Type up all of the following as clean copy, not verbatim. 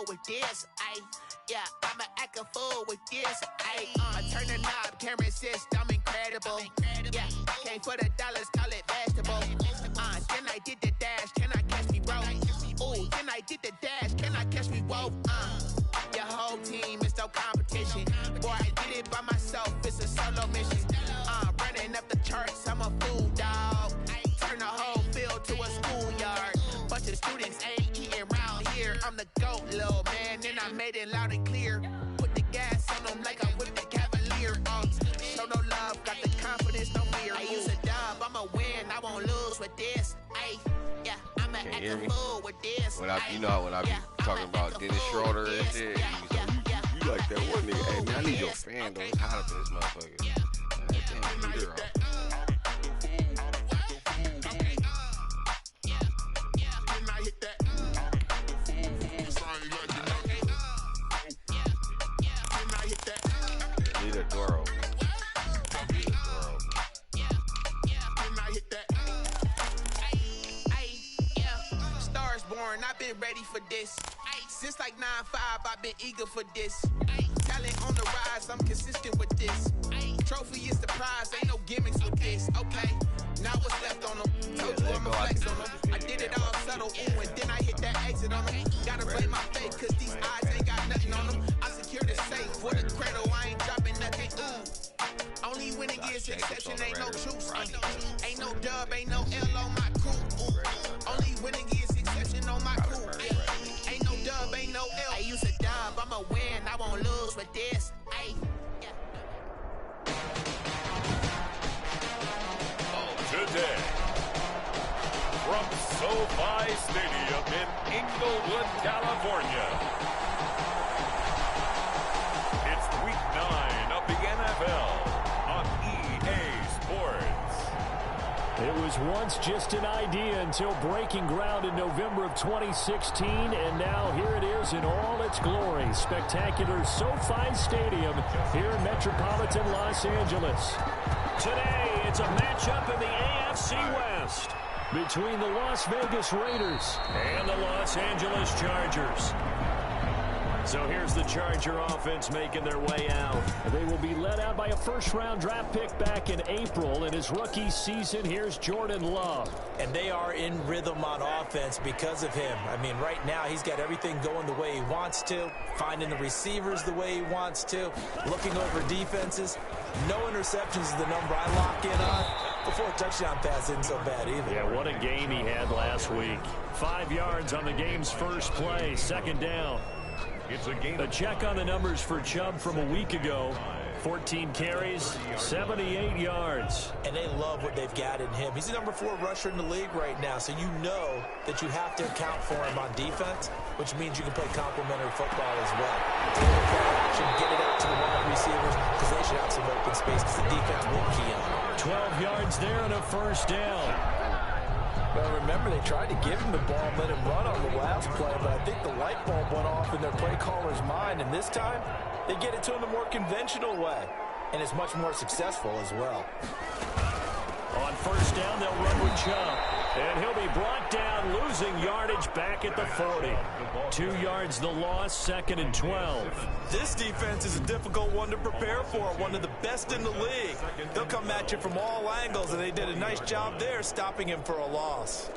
with this, ayy. Yeah, I'ma act a fool with this, ayy. I turn the knob, camera assist, I'm incredible. Yeah, came for the dollars, call it vegetable. Then I did the dash, can I catch me, bro? Ooh, then I did the dash, can I catch me, whoa? Your whole team is no competition. Boy, I did it by myself, it's a solo mission. Running up the charts, I'm a fool, dog. Turn the whole field to a schoolyard. Bunch of students ain't eating round here. I'm the GOAT, little man, and I made it loud and clear. Put the gas on them like I whipped the Cavalier. Show no love, got the confidence, no fear. I use a dub, I'ma win, I won't lose with this. Ay, yeah, I'ma act a fool with this. When I, you know, when I be talking about Dennis Schroeder and shit, you like that one nigga. Hey, man, I need your fan, though. It's hot up in this motherfucker. Damn, girl. I've been ready for this. Since like 9-5, I've been eager for this. Talent on the rise, I'm consistent with this. Trophy is the prize, ain't no gimmicks with this. Okay, now what's left on them? Told you I'ma flex on them. I did it all subtle, ooh, and then I hit that exit on them. Gotta play my faith, cause these eyes ain't got nothing on them. I secure the safe for the cradle, I ain't dropping nothing, ooh. Only winning is exception, ain't no truce. Ain't no dub, ain't no L on my crew, ooh. Only winning is exception on my crew. Ain't no dub, ain't no L. I use a dub, I'ma win, I won't lose with this. Ay. Today, from SoFi Stadium in Inglewood, California, it's Week 9 of the NFL on EA Sports. It was once just an idea until breaking ground in November of 2016, and now here it is in all its glory. Spectacular SoFi Stadium here in metropolitan Los Angeles. Today, it's a matchup in the AFC West between the Las Vegas Raiders and the Los Angeles Chargers. So here's the Charger offense making their way out. They will be led out by a first-round draft pick back in April. In his rookie season, here's Jordan Love. And they are in rhythm on offense because of him. I mean, right now, he's got everything going the way he wants to, finding the receivers the way he wants to, looking over defenses. No interceptions is the number I lock in on. Before a touchdown pass isn't so bad either. Yeah, what a game he had last week. 5 yards on the game's first play, second down. It's a game. A check on the numbers for Chubb from a week ago. 14 carries, 78 yards. And they love what they've got in him. He's the number 4 rusher in the league right now, so you know that you have to account for him on defense, which means you can play complementary football as well. Deliver play action, get it out to the wide receivers, because they should have some open space, because the defense will key on. 12 yards there and a first down. Well, remember, they tried to give him the ball and let him run on the last play, but I think the light bulb went off in their play caller's mind, and this time, they get it to him the more conventional way, and it's much more successful as well. On first down, they'll run with Chubb, and he'll be brought down, losing yardage back at the 40. 2 yards the loss, second and 12. This defense is a difficult one to prepare for, one of the best in the league. They'll come at you from all angles, and they did a nice job there stopping him for a loss.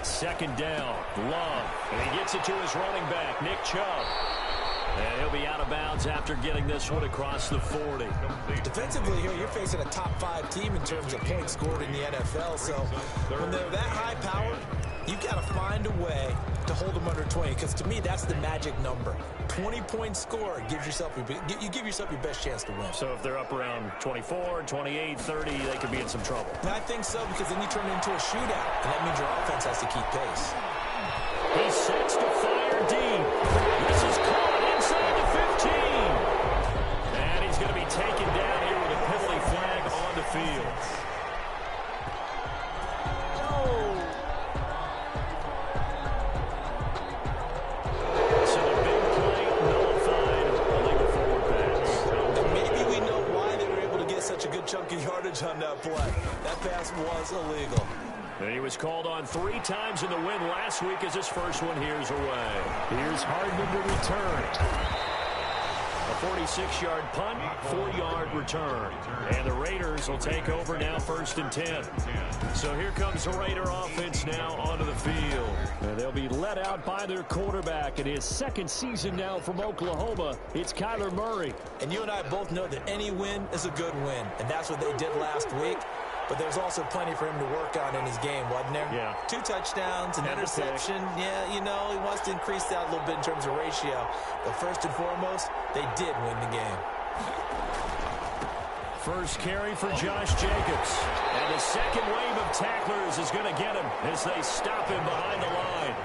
Second down, Love, and he gets it to his running back, Nick Chubb. And he'll be out of bounds after getting this one across the 40. Defensively here, you're facing a top 5 team in terms of points scored in the NFL, so when they're that high powered, you got to find a way to hold them under 20, because to me, that's the magic number. 20-point score gives yourself you give yourself your best chance to win. So if they're up around 24, 28, 30, they could be in some trouble. And I think so, because then you turn it into a shootout, and that means your offense has to keep pace. He sets to fire deep. This is caught inside the 15. And he's going to be taken down here with a penalty flag on the field. Oh, coverage on that play. That pass was illegal. And he was called on 3 times in the win last week as his first one here's away. Here's Hardman to return. A 46-yard punt, 4-yard return. And the Raiders will take over now 1st and 10. So here comes the Raider offense now onto the field. And they'll be let out by their quarterback in his 2nd season now from Oklahoma. It's Kyler Murray. And you and I both know that any win is a good win. And that's what they did last week. But there's also plenty for him to work on in his game, wasn't there? Yeah. 2 touchdowns, an interception. Yeah, you know, he wants to increase that a little bit in terms of ratio. But first and foremost, they did win the game. First carry for Josh Jacobs. And the second wave of tacklers is going to get him as they stop him behind the line.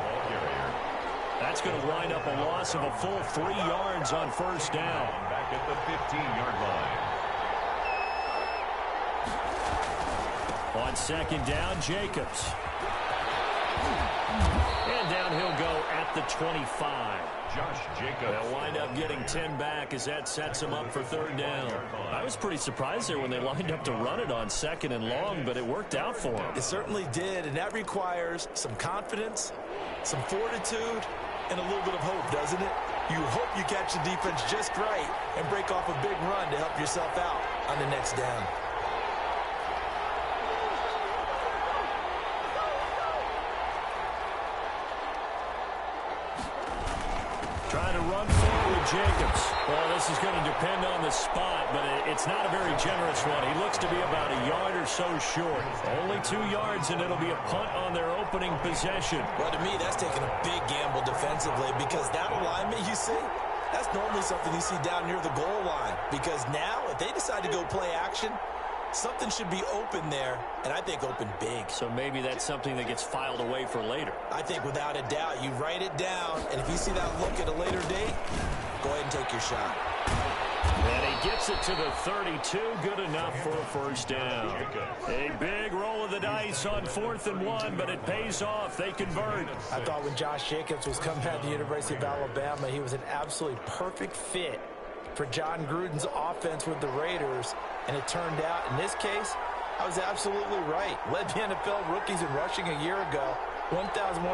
That's going to wind up a loss of a full 3 yards on 1st down. Back at the 15-yard line. On 2nd down, Jacobs. And down he'll go at the 25. Josh Jacobs. They'll wind up getting 10 back as that sets him up for 3rd down. I was pretty surprised there when they lined up to run it on 2nd and long, but it worked out for him. It certainly did, and that requires some confidence, some fortitude, and a little bit of hope, doesn't it? You hope you catch the defense just right and break off a big run to help yourself out on the next down. Trying to run forward, Jacobs. Well, this is going to depend on the spot, but it's not a very generous one. He looks to be about a yard or so short. Only 2 yards, and it'll be a punt on their opening possession. Well, to me, that's taking a big gamble defensively because that alignment you see, that's normally something you see down near the goal line. Because now, if they decide to go play action, something should be open there, and I think open big. So maybe that's something that gets filed away for later. I think without a doubt, you write it down, and if you see that look at a later date, go ahead and take your shot. And he gets it to the 32, good enough for a 1st down. A big roll of the dice on 4th and 1, but it pays off. They convert. I thought when Josh Jacobs was coming out of the University of Alabama, he was an absolutely perfect fit for John Gruden's offense with the Raiders, and it turned out, in this case, I was absolutely right. Led the NFL rookies in rushing a year ago, 1,150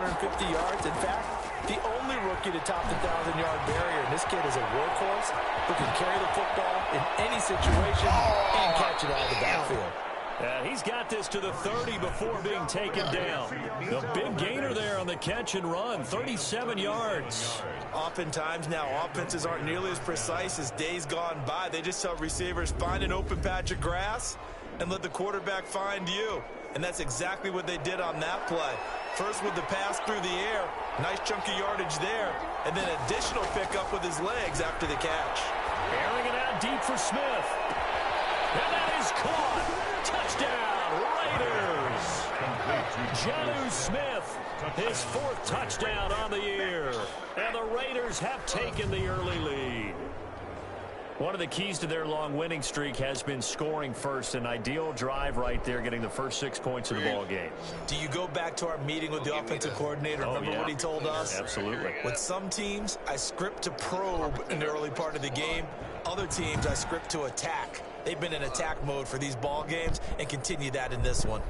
yards. In fact, the only rookie to top the 1,000-yard barrier. And this kid is a workhorse who can carry the football in any situation and catch it out of the backfield. He's got this to the 30 before being taken down. The big gainer there on the catch and run, 37 yards. Oftentimes now offenses aren't nearly as precise as days gone by. They just tell receivers, find an open patch of grass and let the quarterback find you. And that's exactly what they did on that play. First with the pass through the air, nice chunky yardage there, and then additional pickup with his legs after the catch. Airing it out deep for Smith. And that is caught. Touchdown, Raiders. Jonnu Smith, his 4th touchdown on the year. And the Raiders have taken the early lead. One of the keys to their long winning streak has been scoring first. An ideal drive right there, getting the first 6 points of the ball game. Do you go back to our meeting with the offensive coordinator? Remember what he told us? Absolutely. With some teams, I script to probe in the early part of the game. Other teams, I script to attack. They've been in attack mode for these ball games and continue that in this one.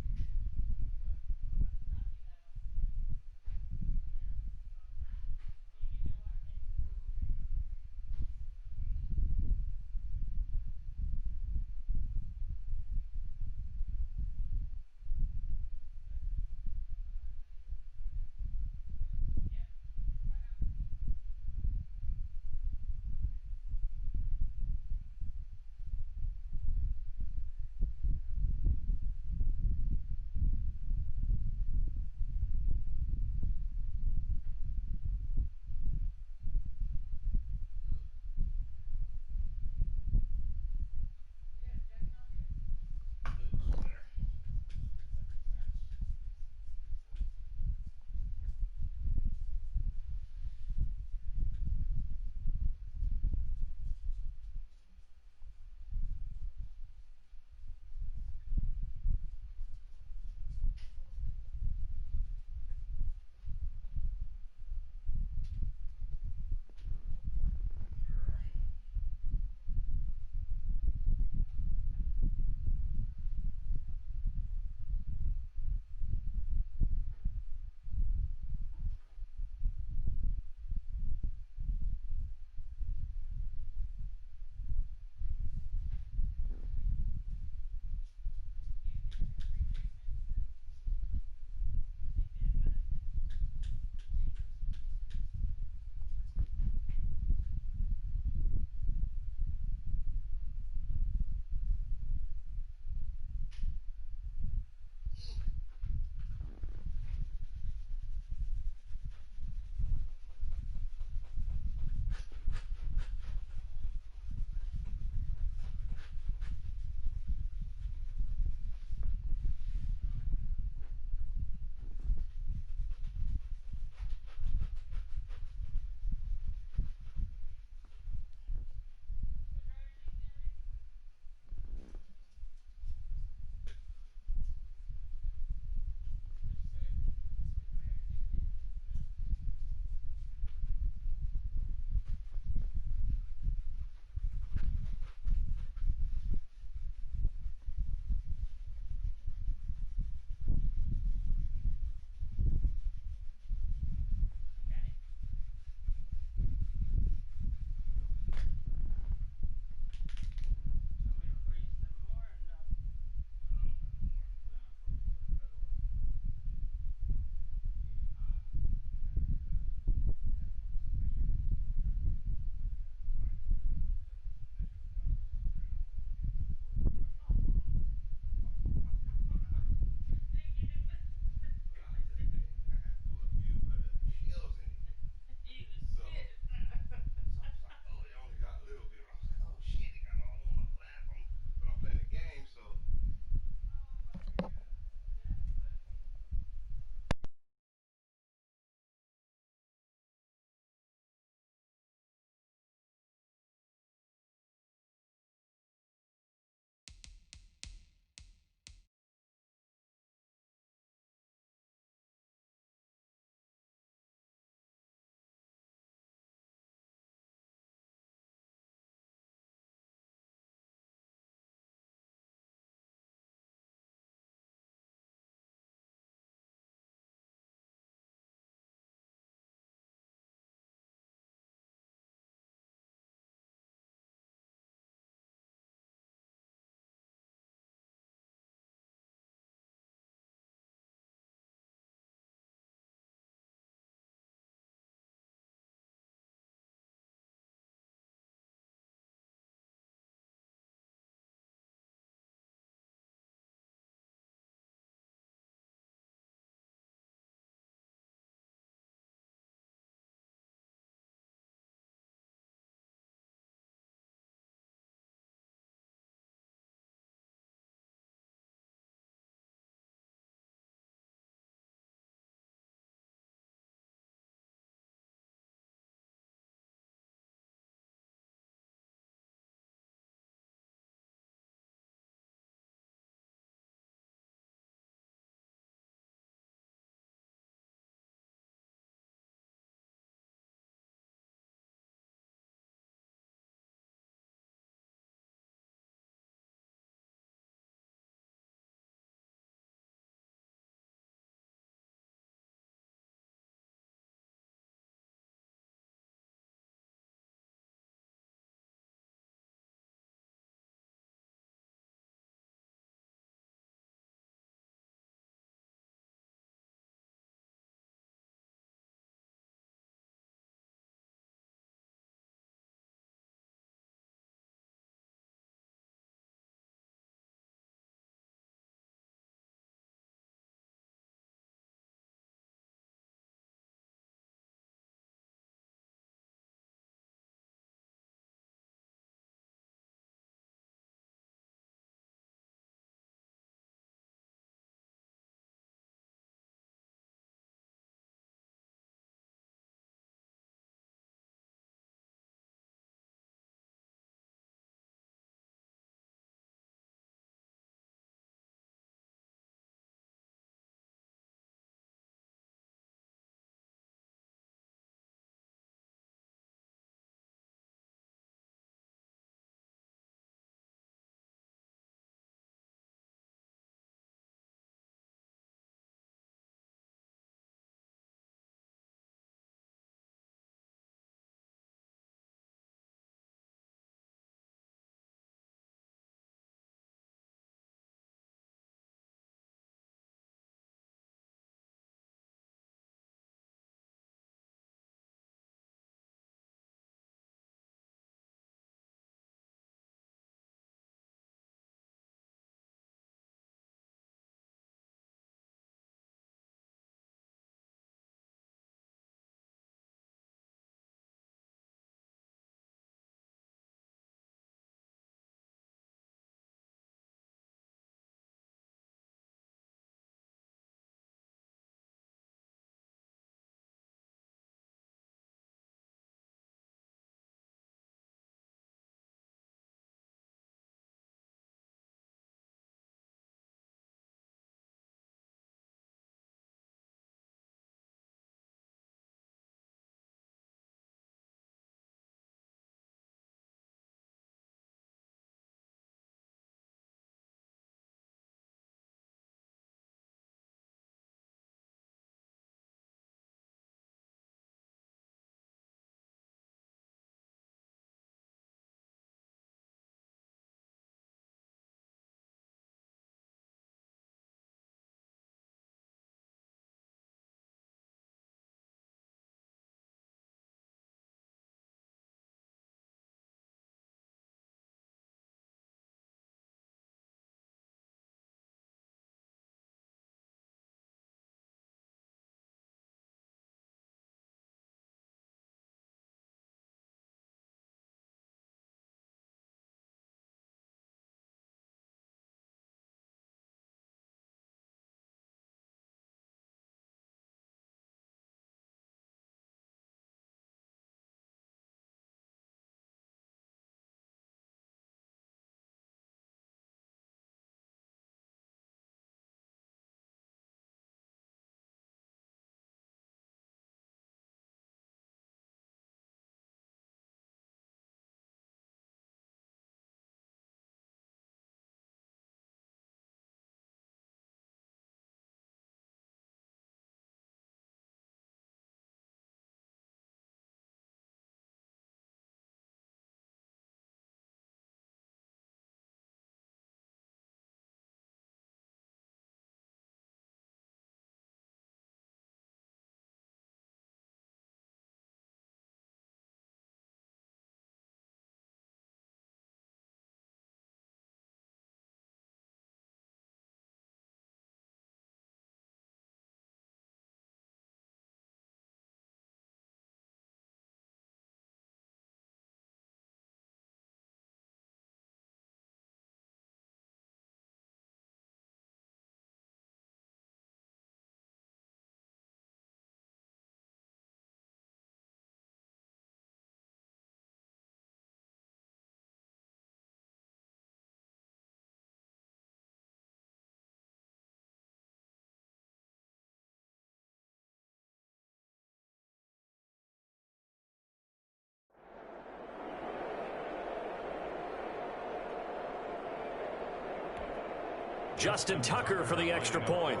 Justin Tucker for the extra point.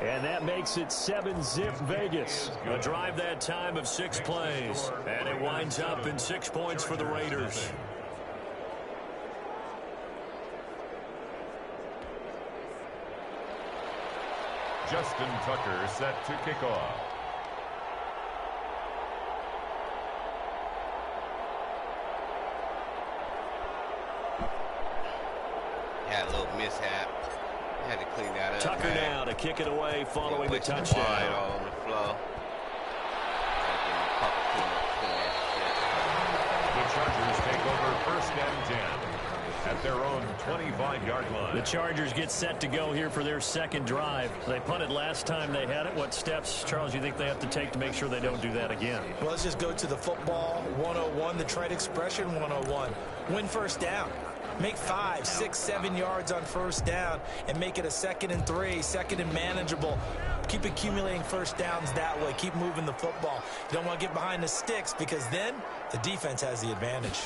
And that makes it 7-zip Vegas. A drive that time of 6 plays. And it winds up in 6 points for the Raiders. Justin Tucker set to kick off. Had a little mishap. Had to clean that up. Tucker now to kick it away following the touchdown. Wide all over the floor. The Chargers take over 1st and 10 at their own 25-yard line. The Chargers get set to go here for their 2nd drive. They punted last time they had it. What steps, Charles, you think they have to take to make sure they don't do that again? Well, let's just go to the football 101, the trite expression 101. Win 1st down. Make 5, 6, 7 yards on 1st down and make it a 2nd and 3, 2nd and manageable. Keep accumulating 1st downs that way. Keep moving the football. You don't want to get behind the sticks because then the defense has the advantage.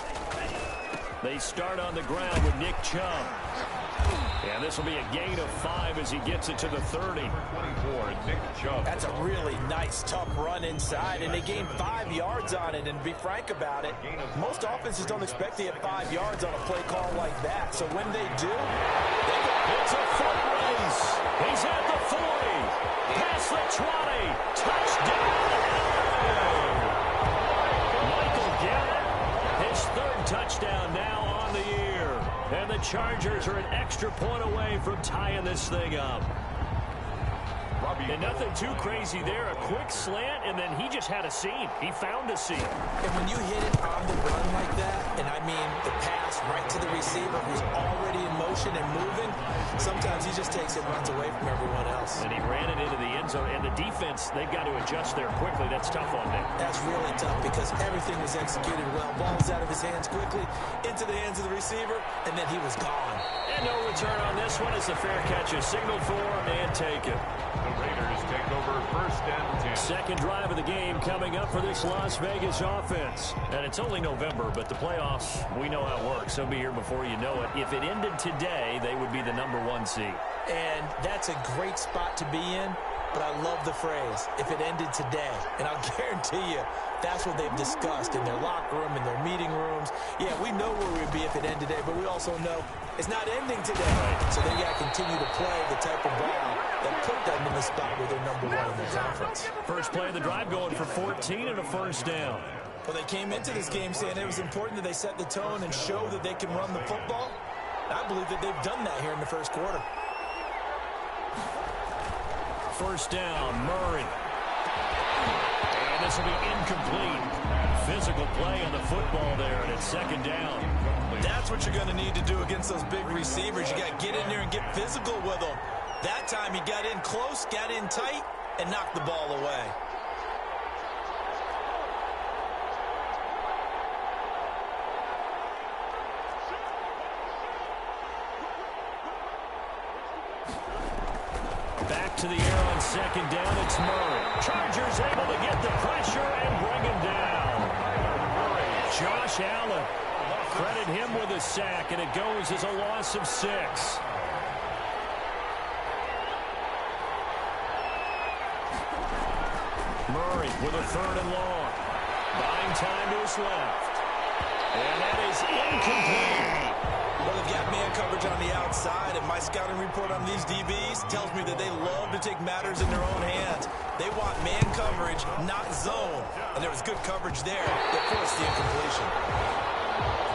They start on the ground with Nick Chubb. And this will be a gain of 5 as he gets it to the 30. 24, Nick Chubb. That's a really nice, tough run inside, and they gained 5 yards on it. And to be frank about it, most offenses don't expect to get 5 yards on a play call like that. So when they do, they go. It's a foot race. He's at the 40. Past the 20. Touchdown. Michael Gallup, his 3rd touchdown now on the year. And the Chargers are an extra point away from tying this thing up. And nothing too crazy there. A quick slant, and then he just had a seam. He found a seam. And when you hit it on the run like that, and I mean the pass right to the receiver who's already in motion and moving, sometimes he just takes it and runs away from everyone else. And he ran it into the end zone. And the defense, they've got to adjust there quickly. That's tough on them. That's really tough because everything was executed well. Ball was out of his hands quickly, into the hands of the receiver, and then he was gone. And no return on this one. It's a fair catch. A signal for and take it. The Raiders take over 1st and 10. 2nd drive of the game coming up for this Las Vegas offense. And it's only November, but the playoffs, we know how it works. They'll be here before you know it. If it ended today, they would be the #1 seed. And that's a great spot to be in. But I love the phrase, if it ended today. And I'll guarantee you, that's what they've discussed in their locker room, in their meeting rooms. Yeah, we know where we'd be if it ended today, but we also know it's not ending today. So they got to continue to play the type of ball that put them in the spot where they're #1 in the conference. First play of the drive going for 14 and a 1st down. Well, they came into this game saying it was important that they set the tone and show that they can run the football. I believe that they've done that here in the 1st quarter. 1st down, Murray. And this will be incomplete. Physical play on the football there, and it's 2nd down. That's what you're going to need to do against those big receivers. You got to get in there and get physical with them. That time he got in close, got in tight, and knocked the ball away. Back to the air on 2nd down, it's Murray. Chargers able to get the pressure and bring him down. Josh Allen, credit him with a sack, and it goes as a loss of 6. Murray with a 3rd and long. Buying time to his left. And that is incomplete. Well, they've got man coverage on the outside, and my scouting report on these DBs tells me that they love to take matters in their own hands. They want man coverage, not zone. And there was good coverage there that forced the incompletion.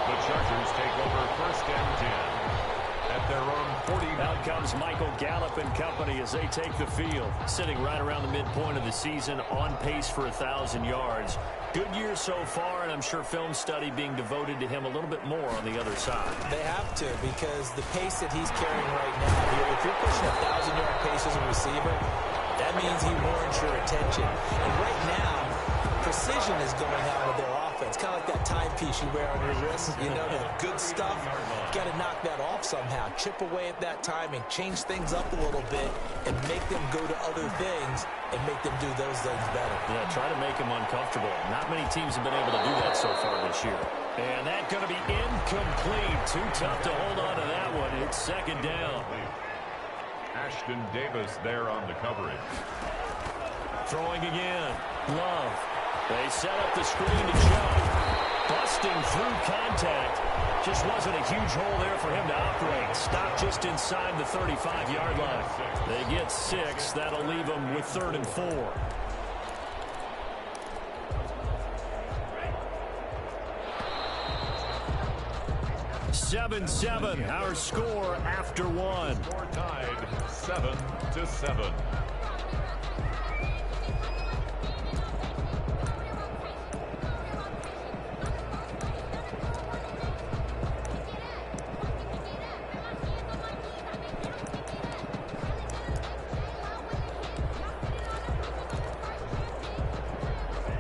The Chargers take over 1st and 10 at their own 40. Out comes Michael Gallup and company as they take the field. Sitting right around the midpoint of the season, on pace for 1,000 yards. Good year so far, and I'm sure film study being devoted to him a little bit more on the other side. They have to, because the pace that he's carrying right now, if you're pushing 1,000-yard pace as a receiver, that means he warrants your attention. And right now, precision is going out of their offense. Kind of like that timepiece you wear on your wrist. You know, that good stuff. You got to knock that off somehow. Chip away at that timing. Change things up a little bit and make them go to other things and make them do those things better. Yeah, try to make them uncomfortable. Not many teams have been able to do that so far this year. And that's going to be incomplete. Too tough to hold on to that one. It's second down. Ashton Davis there on the coverage. Throwing again. Love. They set up the screen to Chubb. Busting through contact. Just wasn't a huge hole there for him to operate. Stopped just inside the 35-yard line. They get 6. That'll leave them with 3rd and 4. Seven, our score after one. Score tied 7-7.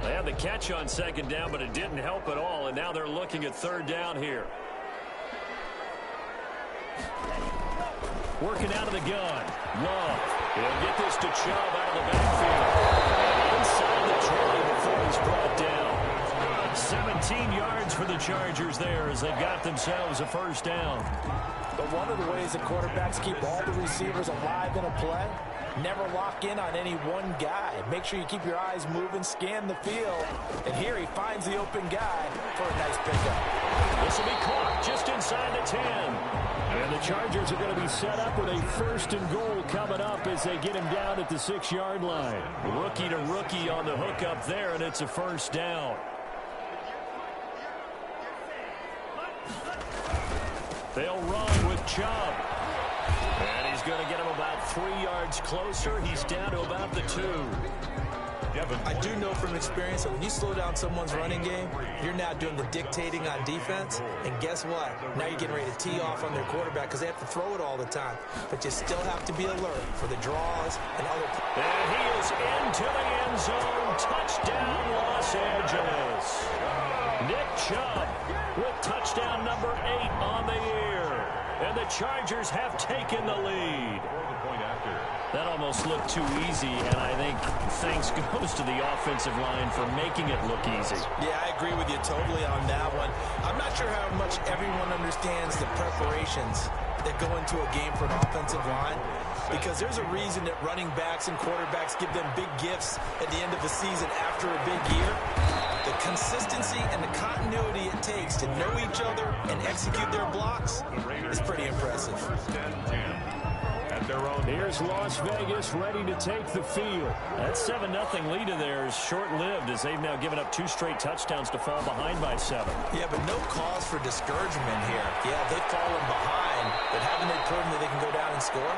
They had the catch on second down, but it didn't help at all, and now they're looking at 3rd down here. Working out of the gun. Love. He'll get this to Chubb out of the backfield. And inside the 20 before he's brought down. 17 yards for the Chargers there as they've got themselves a 1st down. But one of the ways that quarterbacks keep all the receivers alive in a play, never lock in on any one guy. Make sure you keep your eyes moving, scan the field. And here he finds the open guy for a nice pickup. This will be caught just inside the 10. And the Chargers are going to be set up with a 1st and goal coming up as they get him down at the 6-yard line. Rookie to rookie on the hookup there, and it's a 1st down. They'll run with Chubb. And he's going to get him about 3 yards closer. He's down to about the 2. I do know from experience that when you slow down someone's running game, you're now doing the dictating on defense. And guess what? Now you're getting ready to tee off on their quarterback because they have to throw it all the time. But you still have to be alert for the draws and other. And he is into the end zone. Touchdown, Los Angeles. Nick Chubb with touchdown number 8 on the year. And the Chargers have taken the lead. That almost looked too easy, and I think thanks goes to the offensive line for making it look easy. Yeah, I agree with you totally on that one. I'm not sure how much everyone understands the preparations that go into a game for an offensive line, because there's a reason that running backs and quarterbacks give them big gifts at the end of the season after a big year. The consistency and the continuity it takes to know each other and execute their blocks is pretty impressive. Here's Las Vegas ready to take the field. That 7-0 lead of theirs short-lived as they've now given up 2 straight touchdowns to fall behind by 7. Yeah, but no cause for discouragement here. Yeah, they've fallen behind, but haven't they proven that they can go down and score?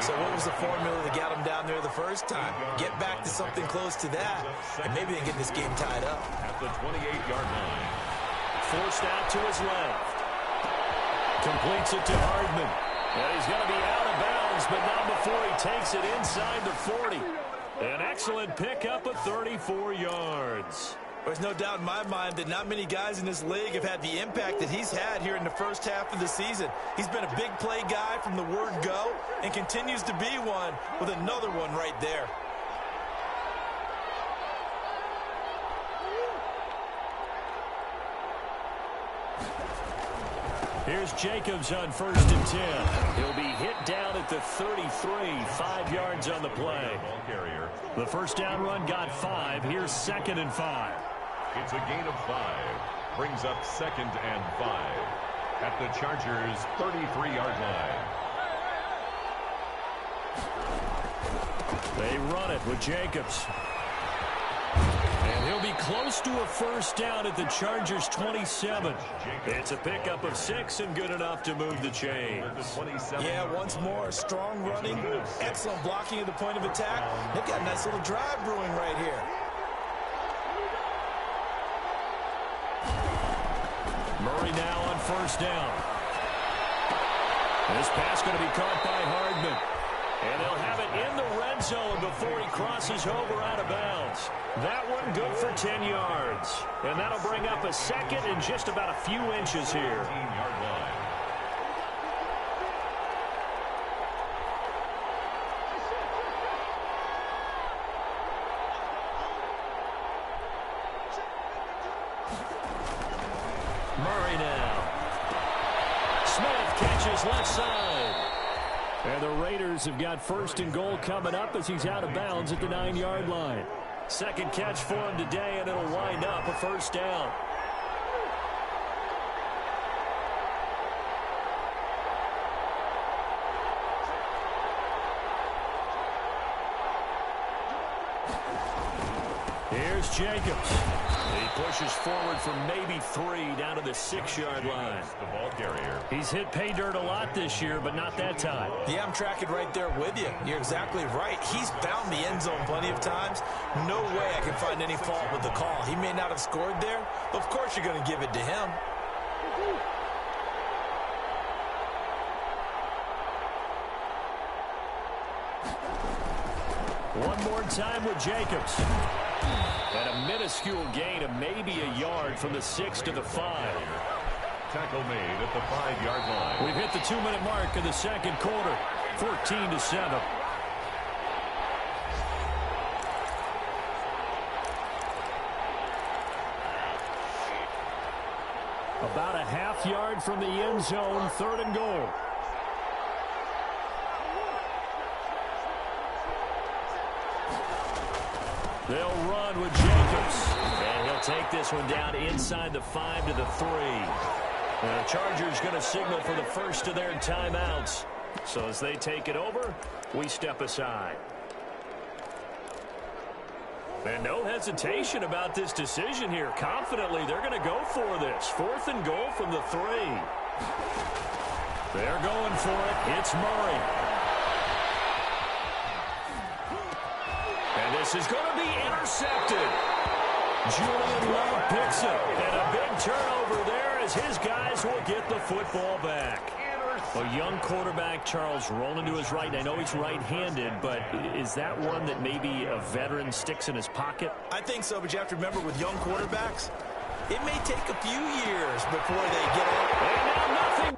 So what was the formula that got them down there the first time? Get back to something close to that, and maybe they get this game tied up. At the 28-yard line. Forced out to his left. Completes it to Hardman. And he's going to be out of bounds, but not before he takes it inside the 40. An excellent pickup of 34 yards. There's no doubt in my mind that not many guys in this league have had the impact that he's had here in the first half of the season. He's been a big play guy from the word go and continues to be one with another one right there. Here's Jacobs on 1st and 10. He'll be hit down at the 33, 5 yards on the play. The 1st down run got 5. Here's 2nd and 5. It's a gain of 5. Brings up 2nd and 5 at the Chargers' 33-yard line. They run it with Jacobs. And he'll be close to a 1st down at the Chargers' 27. It's a pickup of 6 and good enough to move the chains. Yeah, once more, strong running, excellent blocking at the point of attack. They've got a nice little drive brewing right here. Murray now on 1st down. This pass going to be caught by Hardman. And they'll have it in the red zone before he crosses over out of bounds. That one good for 10 yards. And that'll bring up a 2nd and just about a few inches here. Murray now. Smith catches left side. And the Raiders have got 1st and goal coming up as he's out of bounds at the 9-yard line. Second catch for him today, and it'll wind up a 1st down. Here's Jacobs. He pushes forward for maybe 3 down to the 6-yard line. The ball carrier. He's hit pay dirt a lot this year, but not that time. Yeah, I'm tracking right there with you. You're exactly right. He's found the end zone plenty of times. No way I can find any fault with the call. He may not have scored there, but of course you're going to give it to him. One more time with Jacobs. And a minuscule gain of maybe a yard from the 6 to the 5. Tackle made at the 5-yard line. We've hit the 2-minute mark of the second quarter. 14-7. About a half yard from the end zone, 3rd and goal. They'll run with Jacobs. And he'll take this one down inside the 5 to the 3. And the Chargers going to signal for the first of their timeouts. So as they take it over, we step aside. And no hesitation about this decision here. Confidently, they're going to go for this. 4th and goal from the 3. They're going for it. It's Murray. And this is going to be intercepted. Julian Love picks it. And a big turnover there as his guys will get the football back. A young quarterback, Charles, rolling to his right. I know he's right-handed, but is that one that maybe a veteran sticks in his pocket? I think so, but you have to remember with young quarterbacks, it may take a few years before they get out. And now nothing.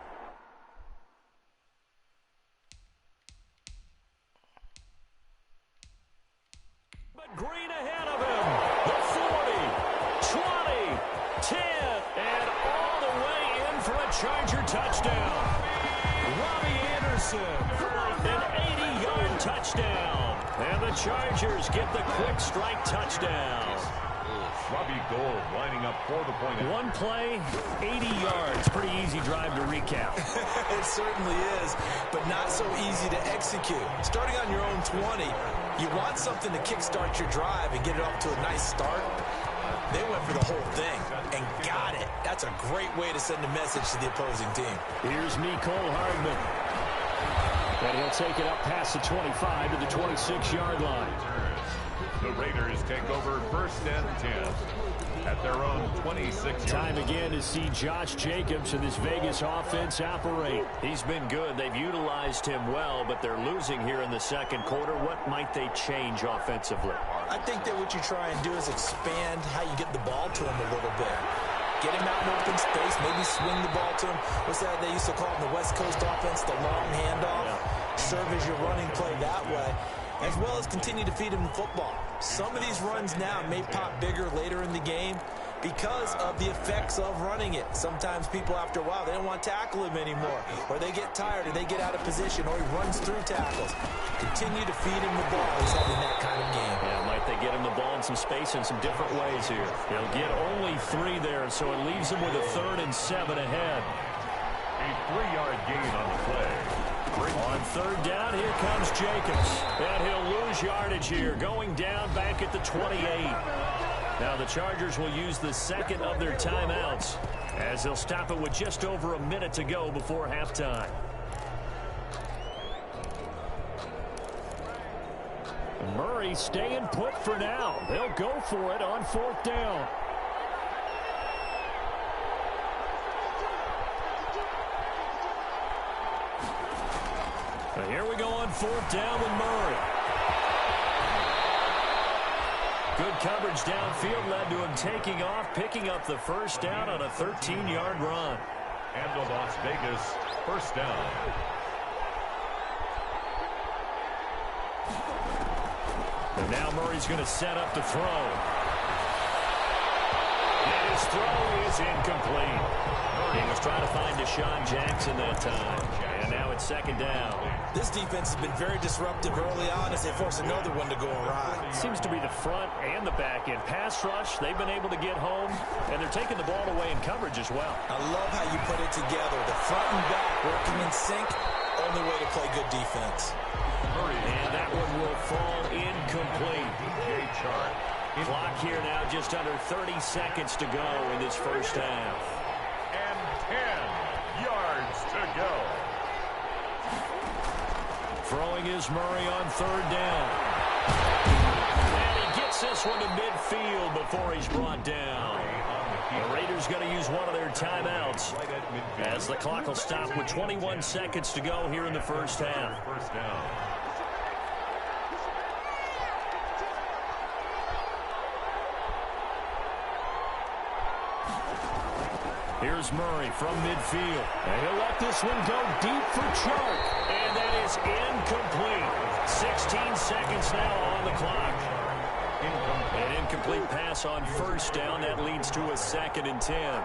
But Green ahead of him. The 40, 20, 10, and all the way in for a Charger touchdown. Robbie Anderson, an 80-yard touchdown. And the Chargers get the quick strike touchdown. Robbie Gould lining up for the point. One play, 80 yards. Pretty easy drive to recap. It certainly is, but not so easy to execute. Starting on your own 20, you want something to kickstart your drive and get it off to a nice start. They went for the whole thing and got it. That's a great way to send a message to the opposing team. Here's Mecole Hardman. And he'll take it up past the 25 to the 26-yard line. The Raiders take over 1st and 10 at their own 26-yard. Time again to see Josh Jacobs and this Vegas offense operate. He's been good. They've utilized him well, but they're losing here in the second quarter. What might they change offensively? I think that what you try and do is expand how you get the ball to him a little bit. Get him out in open space, maybe swing the ball to him. What's that they used to call in the West Coast offense, the long handoff? Yeah. Serve as your running play that way, as well as continue to feed him the football. Some of these runs now may pop bigger later in the game because of the effects of running it. Sometimes people, after a while, they don't want to tackle him anymore, or they get tired, or they get out of position, or he runs through tackles. Continue to feed him the ball. He's having that kind of game. Yeah, might they get him the ball in some space in some different ways here. They'll get only 3 there, so it leaves them with a 3rd and 7 ahead. A 3-yard gain on the play. On 3rd down, here comes Jacobs. And he'll lose yardage here, going down back at the 28. Now the Chargers will use the second of their timeouts as they'll stop it with just over a minute to go before halftime. Murray staying put for now. They'll go for it on 4th down. But here we go on 4th down with Murray. Good coverage downfield led to him taking off, picking up the 1st down on a 13-yard run. And the Las Vegas 1st down. And now Murray's going to set up to throw. And His throw is incomplete. He was trying to find Deshaun Jackson that time. And now it's second down. This defense has been very disruptive early on as they force another one to go awry. Seems to be the front and the back end. Pass rush, they've been able to get home, and they're taking the ball away in coverage as well. I love how you put it together. The front and back working in sync. Only way to play good defense. And that one will fall incomplete. Clock here now just under 30 seconds to go in this first half. And 10 yards to go. Throwing is Murray on third down. And he gets this one to midfield before he's brought down. The Raiders going to use one of their timeouts as the clock will stop with 21 seconds to go here in the first half. First down. Here's Murray from midfield. And he'll let this one go deep for Chark. And that is incomplete. 16 seconds now on the clock. An incomplete pass on first down. That leads to a 2nd and 10.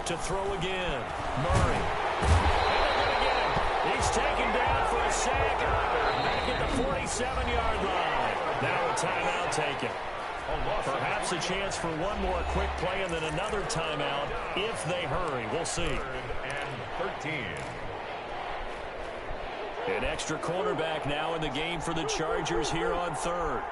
To throw again. Murray. He's taken down for a sack. Back at the 47-yard line. Now a timeout taken. Perhaps a chance for one more quick play and then another timeout if they hurry. We'll see. And 13. An extra cornerback now in the game for the Chargers here on third.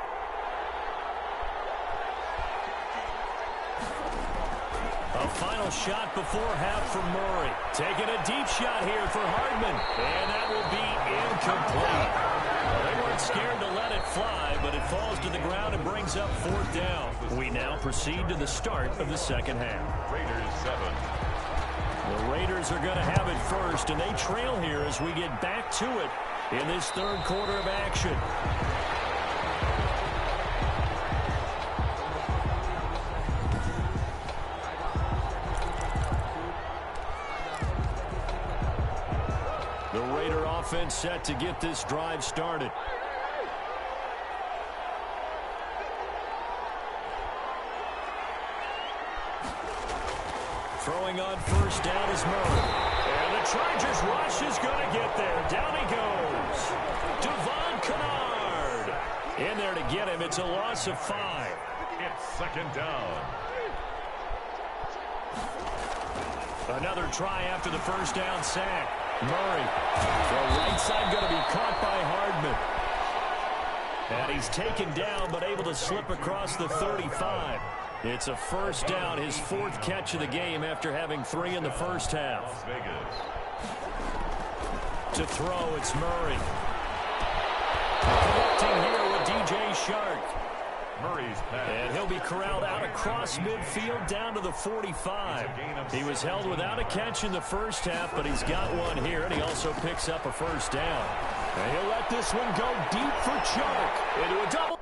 A final shot before half for Murray. Taking a deep shot here for Hardman. And that will be incomplete. Well, they weren't scared to let it fly, but it falls to the ground and brings up fourth down. We now proceed to the start of the second half. Raiders 7. The Raiders are going to have it first, and they trail here as we get back to it in this third quarter of action. The Raider offense set to get this drive started. Throwing on first down is Murray. And the Chargers rush is going to get there. Down he goes. Devon Kennard. In there to get him. It's a loss of 5. It's second down. Another try after the first down sack. Murray. The right side going to be caught by Hardman. And he's taken down but able to slip across the 35. It's a first down, his 4th catch of the game after having 3 in the first half. Las Vegas. To throw, it's Murray. Connecting here with DJ Chark. Murray's pass. And he'll be corralled out across midfield down to the 45. He was held without a catch in the first half, but he's got one here, and he also picks up a first down. And he'll let this one go deep for Chark into a double.